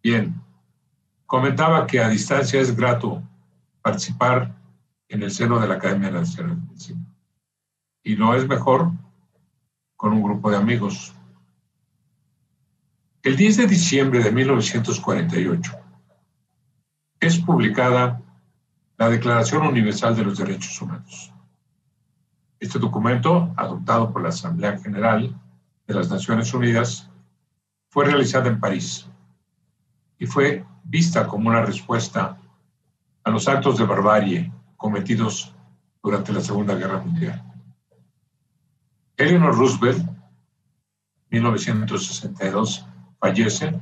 Bien, comentaba que a distancia es grato participar en el seno de la Academia Nacional de Medicina. Y lo es mejor con un grupo de amigos. El 10 de diciembre de 1948 es publicada la Declaración Universal de los Derechos Humanos. Este documento, adoptado por la Asamblea General de las Naciones Unidas, fue realizada en París y fue vista como una respuesta a los actos de barbarie cometidos durante la Segunda Guerra Mundial. Eleanor Roosevelt, 1962, fallece,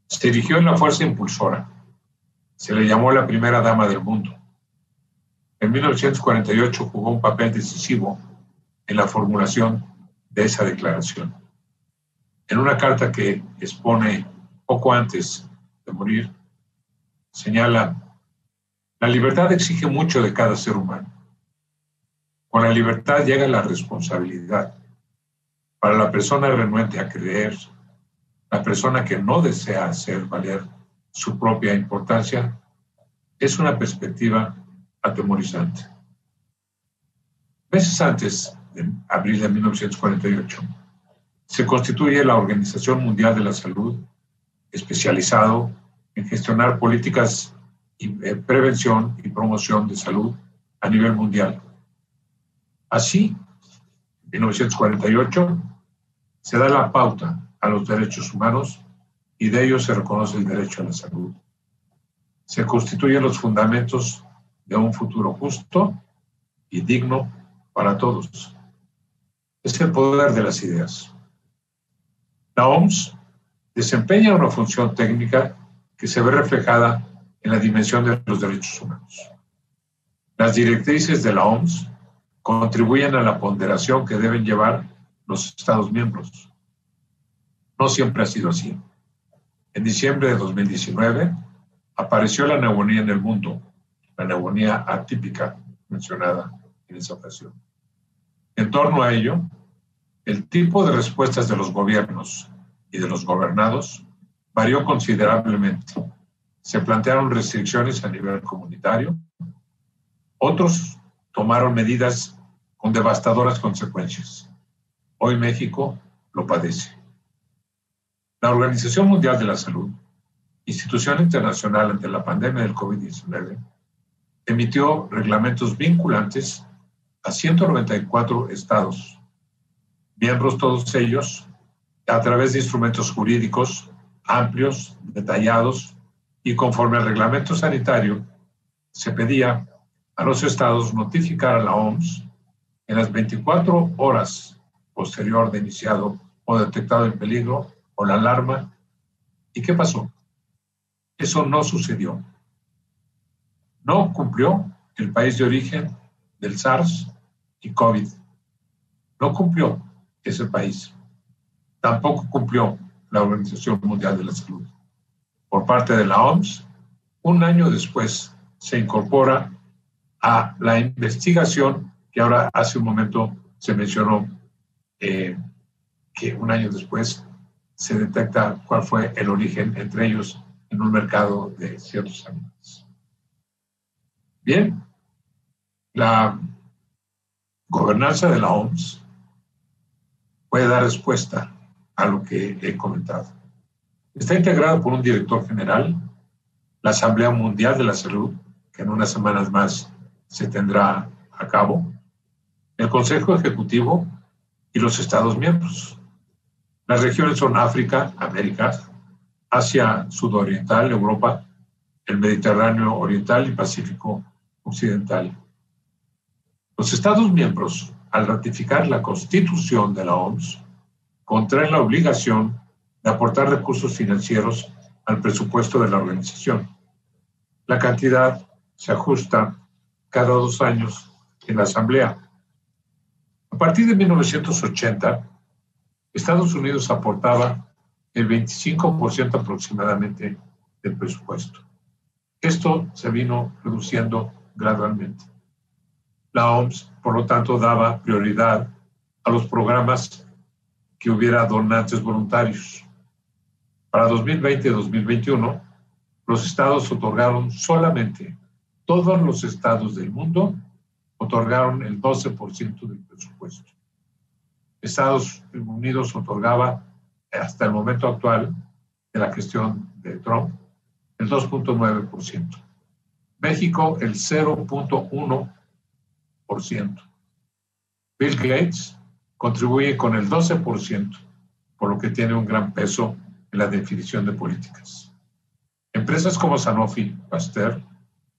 se erigió en la fuerza impulsora. Se le llamó la primera dama del mundo. En 1948 jugó un papel decisivo en la formulación de esa declaración. En una carta que expone poco antes de morir, señala: la libertad exige mucho de cada ser humano. Con la libertad llega la responsabilidad. Para la persona renuente a creer, la persona que no desea hacer valer su propia importancia, es una perspectiva atemorizante. Meses antes de abril de 1948, se constituye la Organización Mundial de la Salud, especializado en gestionar políticas de prevención y promoción de salud a nivel mundial. Así, en 1948, se da la pauta a los derechos humanos y de ellos se reconoce el derecho a la salud. Se constituyen los fundamentos de un futuro justo y digno para todos. Es el poder de las ideas. La OMS desempeña una función técnica que se ve reflejada en la dimensión de los derechos humanos. Las directrices de la OMS contribuyen a la ponderación que deben llevar los Estados miembros. No siempre ha sido así. En diciembre de 2019 apareció la neumonía en el mundo, la neumonía atípica mencionada en esa ocasión. En torno a ello, el tipo de respuestas de los gobiernos y de los gobernados varió considerablemente. Se plantearon restricciones a nivel comunitario. Otros tomaron medidas con devastadoras consecuencias. Hoy México lo padece. La Organización Mundial de la Salud, institución internacional ante la pandemia del COVID-19, emitió reglamentos vinculantes a 194 estados, miembros todos ellos, a través de instrumentos jurídicos amplios, detallados, y conforme al reglamento sanitario, se pedía a los estados notificar a la OMS en las 24 horas posterior de iniciado o detectado el peligro o la alarma. ¿Y qué pasó? Eso no sucedió. No cumplió el país de origen del SARS y COVID. No cumplió ese país. Tampoco cumplió la Organización Mundial de la Salud. Por parte de la OMS, un año después se incorpora a la investigación que ahora hace un momento se mencionó, que un año después se detecta cuál fue el origen, entre ellos en un mercado de ciertos animales. Bien, la gobernanza de la OMS puede dar respuesta a lo que he comentado. Está integrado por un director general, la Asamblea Mundial de la Salud, que en unas semanas más se tendrá a cabo, el Consejo Ejecutivo y los Estados miembros. Las regiones son África, América, Asia Sudoriental, Europa, el Mediterráneo Oriental y Pacífico Occidental. Los Estados miembros, al ratificar la Constitución de la OMS, contraen la obligación de aportar recursos financieros al presupuesto de la organización. La cantidad se ajusta cada 2 años en la Asamblea. A partir de 1980, Estados Unidos aportaba el 25% aproximadamente del presupuesto. Esto se vino reduciendo gradualmente. La OMS, por lo tanto, daba prioridad a los programas que hubiera donantes voluntarios. Para 2020 y 2021, los estados otorgaron solamente, todos los estados del mundo otorgaron el 12% del presupuesto. Estados Unidos otorgaba, hasta el momento actual de la gestión de Trump, el 2.9%. México, el 0.1%. Bill Gates contribuye con el 12%, por lo que tiene un gran peso en la definición de políticas. Empresas como Sanofi, Pasteur,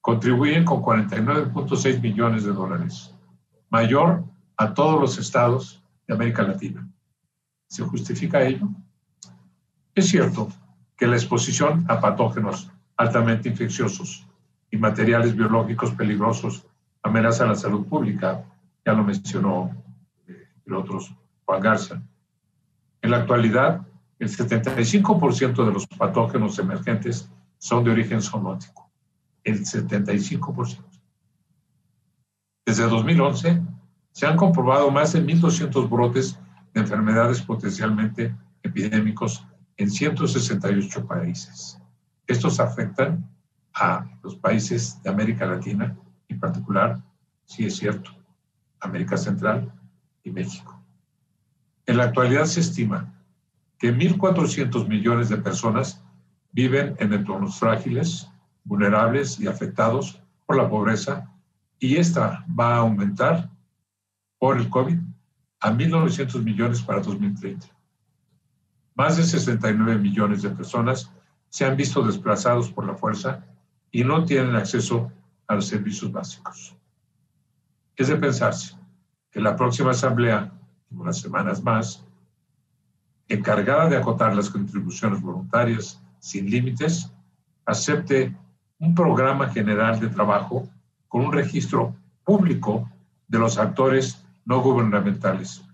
contribuyen con 49.6 millones de dólares, mayor a todos los estados de América Latina. ¿Se justifica ello? Es cierto que la exposición a patógenos altamente infecciosos y materiales biológicos peligrosos amenaza la salud pública, ya lo mencionó, entre otros, Juan Garza. En la actualidad, el 75% de los patógenos emergentes son de origen zoonótico. El 75%. Desde 2011, se han comprobado más de 1.200 brotes de enfermedades potencialmente epidémicos en 168 países. Estos afectan a los países de América Latina, en particular, sí es cierto, América Central y México. En la actualidad se estima que 1.400 millones de personas viven en entornos frágiles, vulnerables y afectados por la pobreza, y esta va a aumentar por el COVID a 1.900 millones para 2030. Más de 69 millones de personas se han visto desplazados por la fuerza y no tienen acceso a los servicios básicos. Es de pensarse que la próxima asamblea, en unas semanas más, encargada de acotar las contribuciones voluntarias sin límites, acepte un programa general de trabajo con un registro público de los actores no gubernamentales,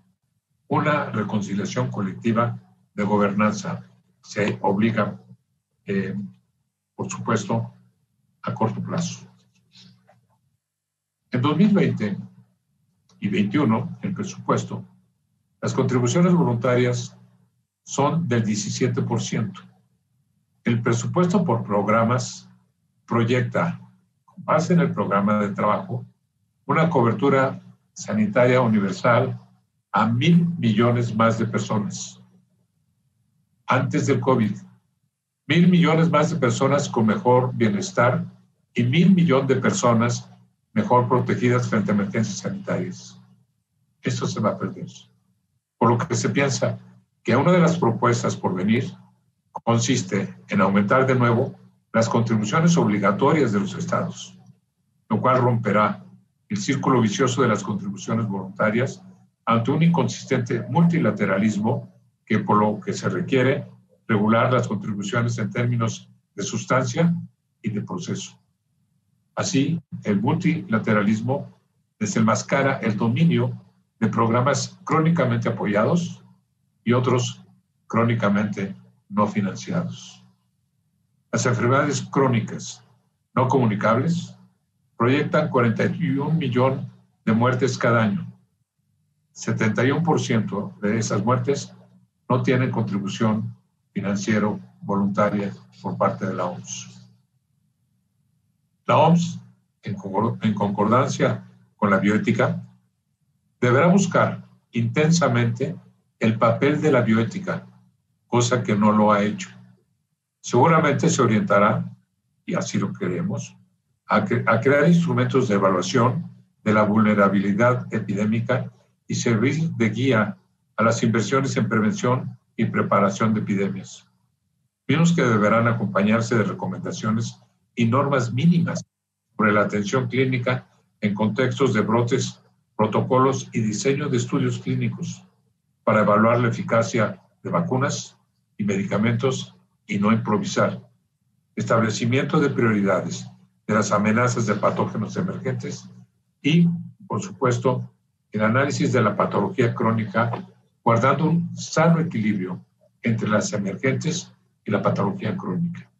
una reconciliación colectiva de gobernanza. Se obliga, por supuesto, a corto plazo. En 2020 y 2021, el presupuesto, las contribuciones voluntarias son del 17%. El presupuesto por programas proyecta, con base en el programa de trabajo, una cobertura sanitaria universal a 1.000 millones más de personas. Antes del COVID, 1.000 millones más de personas con mejor bienestar y 1.000 millones de personas mejor protegidas frente a emergencias sanitarias. Esto se va a perder. Por lo que se piensa que una de las propuestas por venir consiste en aumentar de nuevo las contribuciones obligatorias de los estados, lo cual romperá el círculo vicioso de las contribuciones voluntarias ante un inconsistente multilateralismo que, por lo que se requiere, regular las contribuciones en términos de sustancia y de proceso. Así, el multilateralismo desenmascara el dominio de programas crónicamente apoyados y otros crónicamente no financiados. Las enfermedades crónicas no comunicables proyectan 41 millones de muertes cada año. 71% de esas muertes no tienen contribución financiera voluntaria por parte de la OMS. La OMS, en concordancia con la bioética, deberá buscar intensamente el papel de la bioética, cosa que no lo ha hecho. Seguramente se orientará, y así lo queremos, a crear instrumentos de evaluación de la vulnerabilidad epidémica y servir de guía a las inversiones en prevención y preparación de epidemias. Mismos que deberán acompañarse de recomendaciones y normas mínimas sobre la atención clínica en contextos de brotes, protocolos y diseño de estudios clínicos para evaluar la eficacia de vacunas y medicamentos y no improvisar. Establecimiento de prioridades de las amenazas de patógenos emergentes y, por supuesto, el análisis de la patología crónica, guardando un sano equilibrio entre las emergentes y la patología crónica.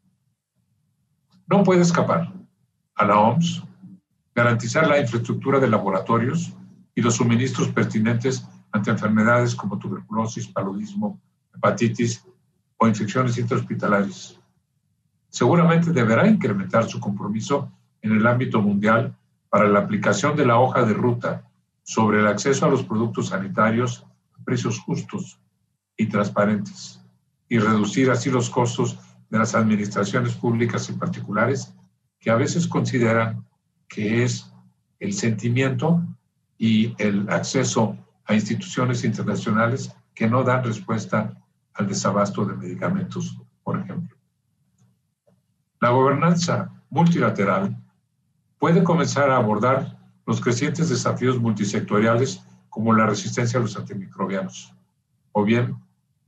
No puede escapar a la OMS garantizar la infraestructura de laboratorios y los suministros pertinentes ante enfermedades como tuberculosis, paludismo, hepatitis o infecciones intrahospitalarias. Seguramente deberá incrementar su compromiso en el ámbito mundial para la aplicación de la hoja de ruta sobre el acceso a los productos sanitarios a precios justos y transparentes y reducir así los costos de las administraciones públicas y particulares que a veces consideran que es el sentimiento y el acceso a instituciones internacionales que no dan respuesta al desabasto de medicamentos, por ejemplo. La gobernanza multilateral puede comenzar a abordar los crecientes desafíos multisectoriales como la resistencia a los antimicrobianos, o bien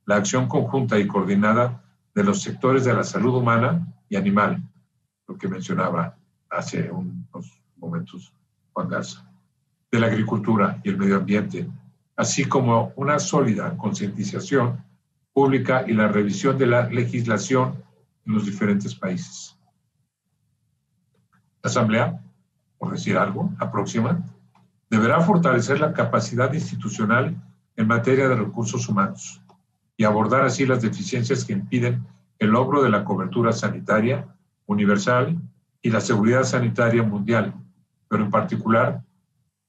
la acción conjunta y coordinada de los sectores de la salud humana y animal, lo que mencionaba hace unos momentos Juan Garza, de la agricultura y el medio ambiente, así como una sólida concientización pública y la revisión de la legislación en los diferentes países. La Asamblea, por decir algo, la próxima, deberá fortalecer la capacidad institucional en materia de recursos humanos y abordar así las deficiencias que impiden el logro de la cobertura sanitaria universal y la seguridad sanitaria mundial, pero en particular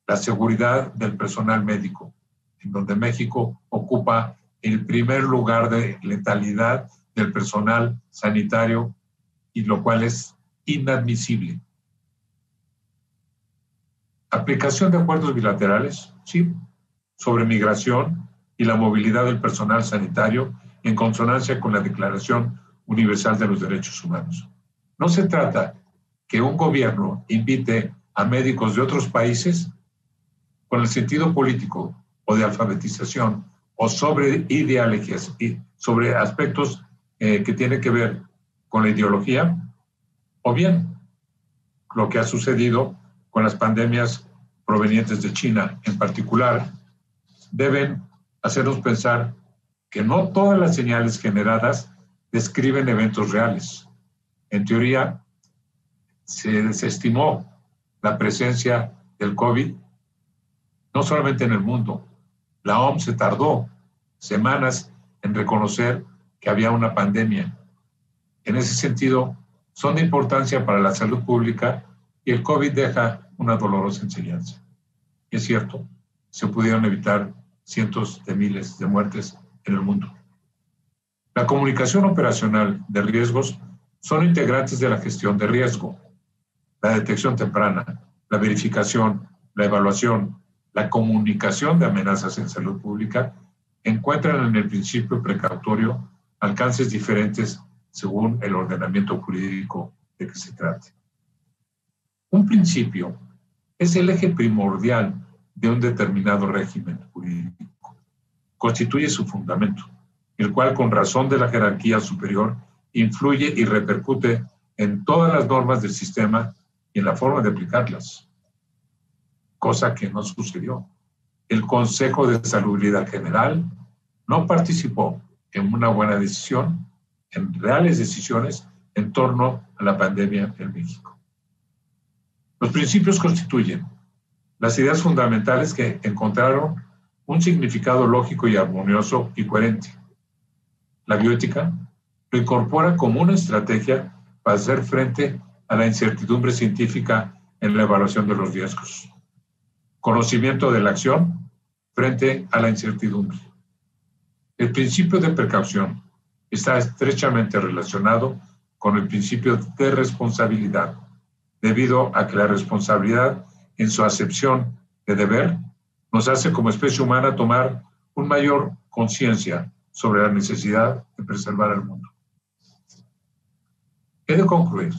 la seguridad del personal médico, en donde México ocupa el primer lugar de letalidad del personal sanitario, y lo cual es inadmisible. Aplicación de acuerdos bilaterales, sí, sobre migración y la movilidad del personal sanitario en consonancia con la Declaración Universal de los Derechos Humanos. No se trata que un gobierno invite a médicos de otros países con el sentido político o de alfabetización o sobre ideologías y sobre aspectos que tienen que ver con la ideología, o bien lo que ha sucedido con las pandemias provenientes de China en particular, deben hacernos pensar que no todas las señales generadas describen eventos reales. En teoría, se desestimó la presencia del COVID, no solamente en el mundo. La OMS se tardó semanas en reconocer que había una pandemia. En ese sentido, son de importancia para la salud pública y el COVID deja una dolorosa enseñanza. Y es cierto, se pudieron evitar cientos de miles de muertes en el mundo. La comunicación operacional de riesgos son integrantes de la gestión de riesgo. La detección temprana, la verificación, la evaluación, la comunicación de amenazas en salud pública encuentran en el principio precautorio alcances diferentes según el ordenamiento jurídico de que se trate. Un principio es el eje primordial de un determinado régimen jurídico. Constituye su fundamento, el cual con razón de la jerarquía superior influye y repercute en todas las normas del sistema y en la forma de aplicarlas, cosa que no sucedió. El Consejo de Salubridad General no participó en una buena decisión, en reales decisiones en torno a la pandemia en México. Los principios constituyen las ideas fundamentales que encontraron un significado lógico y armonioso y coherente. La bioética lo incorpora como una estrategia para hacer frente a la incertidumbre científica en la evaluación de los riesgos. Conocimiento de la acción frente a la incertidumbre. El principio de precaución está estrechamente relacionado con el principio de responsabilidad, debido a que la responsabilidad en su acepción de deber nos hace como especie humana tomar una mayor conciencia sobre la necesidad de preservar el mundo. He de concluir.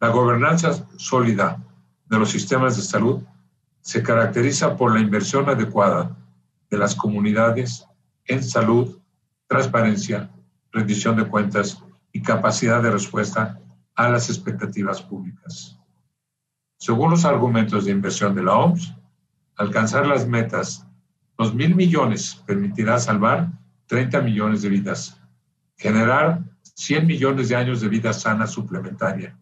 La gobernanza sólida de los sistemas de salud se caracteriza por la inversión adecuada de las comunidades en salud, transparencia, rendición de cuentas y capacidad de respuesta a las expectativas públicas. Según los argumentos de inversión de la OMS, alcanzar las metas, los 1,000 millones permitirá salvar 30 millones de vidas, generar 100 millones de años de vida sana suplementaria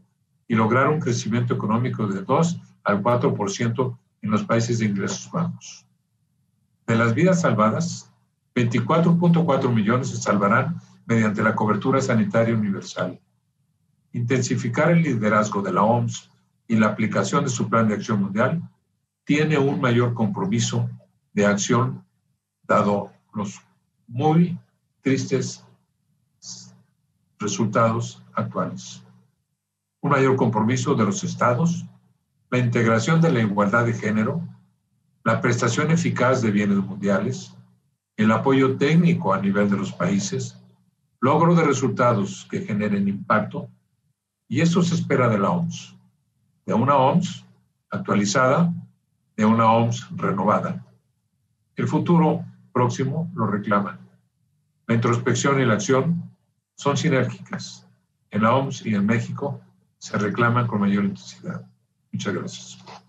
y lograr un crecimiento económico de 2 al 4% en los países de ingresos bajos. De las vidas salvadas, 24.4 millones se salvarán mediante la cobertura sanitaria universal, intensificar el liderazgo de la OMS y la aplicación de su Plan de Acción Mundial, tiene un mayor compromiso de acción dado los muy tristes resultados actuales. Un mayor compromiso de los estados, la integración de la igualdad de género, la prestación eficaz de bienes mundiales, el apoyo técnico a nivel de los países, logro de resultados que generen impacto, y eso se espera de la OMS, de una OMS actualizada, de una OMS renovada. El futuro próximo lo reclama. La introspección y la acción son sinérgicas. En la OMS y en México se reclaman con mayor intensidad. Muchas gracias.